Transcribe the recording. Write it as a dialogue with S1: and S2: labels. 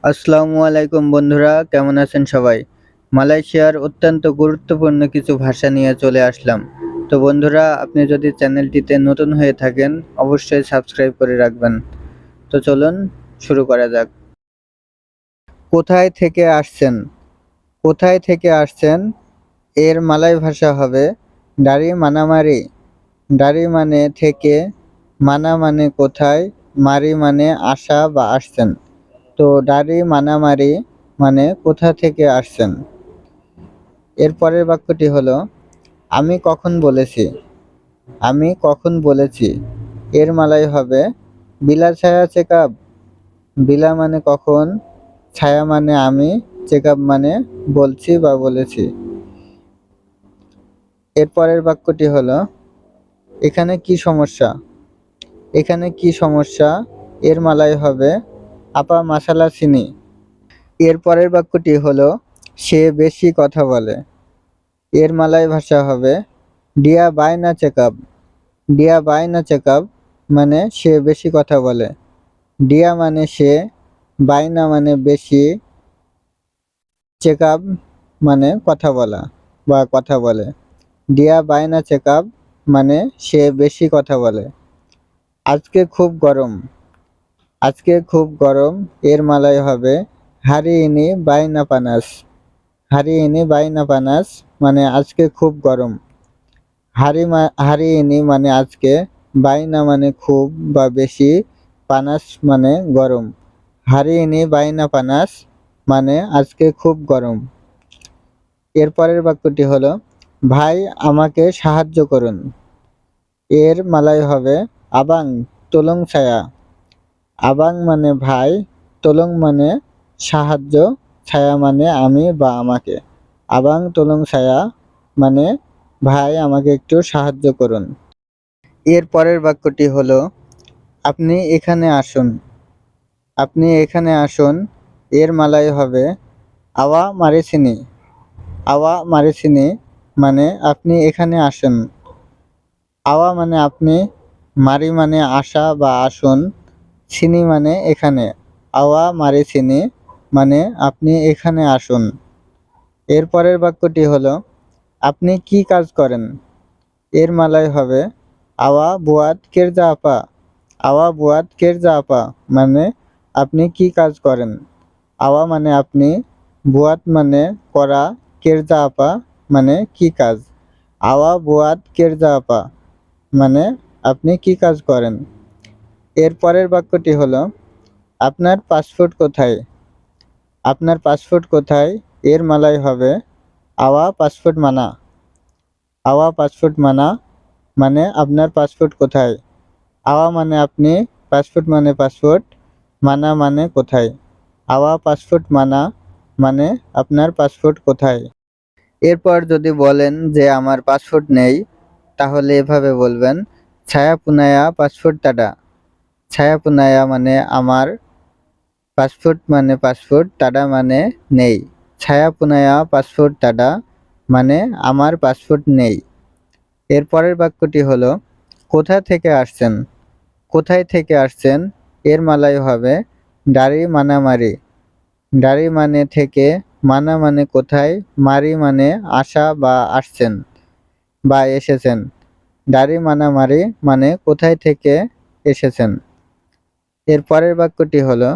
S1: আসসালামু আলাইকুম বন্ধুরা, কেমন আছেন সবাই? মালয়েশিয়ার অত্যন্ত গুরুত্বপূর্ণ কিছু ভাষা নিয়ে চলে আসলাম। তো বন্ধুরা, আপনি যদি চ্যানেলটিতে নতুন হয়ে থাকেন অবশ্যই সাবস্ক্রাইব করে রাখবেন। তো চলুন শুরু করা যাক। কোথায় থেকে আসছেন? কোথায় থেকে আসছেন এর মালয় ভাষা হবে ডারি মানামারি। ডারি মানে থেকে, মানা মানে কোথায়, মারি মানে আসা বা আসছেন। তো ডারি মানামারি মানে কোথা থেকে আসছেন। এর পরের বাক্যটি হলো আমি কখন বলেছি। আমি কখন বলেছি এর মালয় হবে বিলা ছায়া চেকআপ। বিলা মানে কখন, ছায়া মানে আমি, চেকআপ মানে বলছি বা বলেছি। এর পরের বাক্যটি হলো এখানে কি সমস্যা। এখানে কি সমস্যা এর মালয় হবে আপা মাসালা চিনি। এর পরের বাক্যটি হলো সে বেশি কথা বলে। এর মালয় ভাষা হবে ডিয়া বায়না চেকআপ। ডিয়া বায়না চেকআপ মানে সে বেশি কথা বলে। ডিয়া মানে সে, বায়না মানে বেশি, চেকআপ মানে কথা বলা বা কথা বলে। ডিয়া বায়না চেকআপ মানে সে বেশি কথা বলে। আজকে খুব গরম। আজকে খুব গরম এর মালয় হবে হারি ইনি বাইনা পানাস। হারি ইনি বাইনা পানাস মানে আজকে খুব গরম। হারি ইনি মানে আজকে, বাইনা মানে খুব বা বেশি, পানাস মানে গরম। হারি ইনি বাইনা পানাস মানে আজকে খুব গরম। এর পরের বাক্যটি হলো ভাই আমাকে সাহায্য করুন। এর মালয় হবে আবাং তোলং ছায়া। আবাং মানে ভাই, তোলং মানে সাহায্য, ছায়া মানে আমি বা আমাকে। আবাং তোলং ছায়া মানে ভাই আমাকে একটু সাহায্য করুন। এর পরের বাক্যটি হলো আপনি এখানে আসুন। আপনি এখানে আসুন এর মালয় হবে আওয়া মারেছিনি। আওয়া মারেছিনি মানে আপনি এখানে আসুন। আওয়া মানে আপনি, মারি মানে আসা বা আসুন, চিনি মানে এখানে। আওয়া মারেছিনি মানে আপনি এখানে আসুন। এর পরের বাক্যটি হলো আপনি কি কাজ করেন। এর মালয় হবে আওয়া বুয়াত কেরজা আপা। আওয়া বুয়াত কেরজা আপা মানে আপনি কি কাজ করেন। আওয়া মানে আপনি, বুয়াত মানে করা, কেরজা আপা মানে কি কাজ। আওয়া বুয়াত কেরজা আপা মানে আপনি কি কাজ করেন। এর পরের বাক্যটি হলো আপনার পাসপোর্ট কোথায়। আপনার পাসপোর্ট কোথায় এর মালয় হবে আওয়া পাসপোর্ট মানা। আওয়া পাসপোর্ট মানা মানে আপনার পাসপোর্ট কোথায়। আওয়া মানে আপনি, পাসপোর্ট মানে পাসপোর্ট, মানা মানে কোথায়। আওয়া পাসপোর্ট মানা মানে আপনার পাসপোর্ট কোথায়। এরপর যদি বলেন যে আমার পাসপোর্ট নেই তাহলে এভাবে বলবেন ছায়া পুনায়া পাসপোর্ট টাডা। ছায়া পুনায়া মানে আমার, পাসপোর্ট মানে পাসপোর্ট, টাডা মানে নেই। ছায়া পুনায়া পাসপোর্ট টাডা মানে আমার পাসপোর্ট নেই। এর পরের বাক্যটি হলো কোথা থেকে আসছেন। কোথায় থেকে আসছেন এর মালয় হবে ডারি মানামারি। ডারি মানে থেকে, মানা মানে কোথায়, মারি মানে আসা বা আসছেন বা এসেছেন। ডারি মানামারি মানে কোথায় থেকে এসেছেন। এর পরের বাক্যটি হলো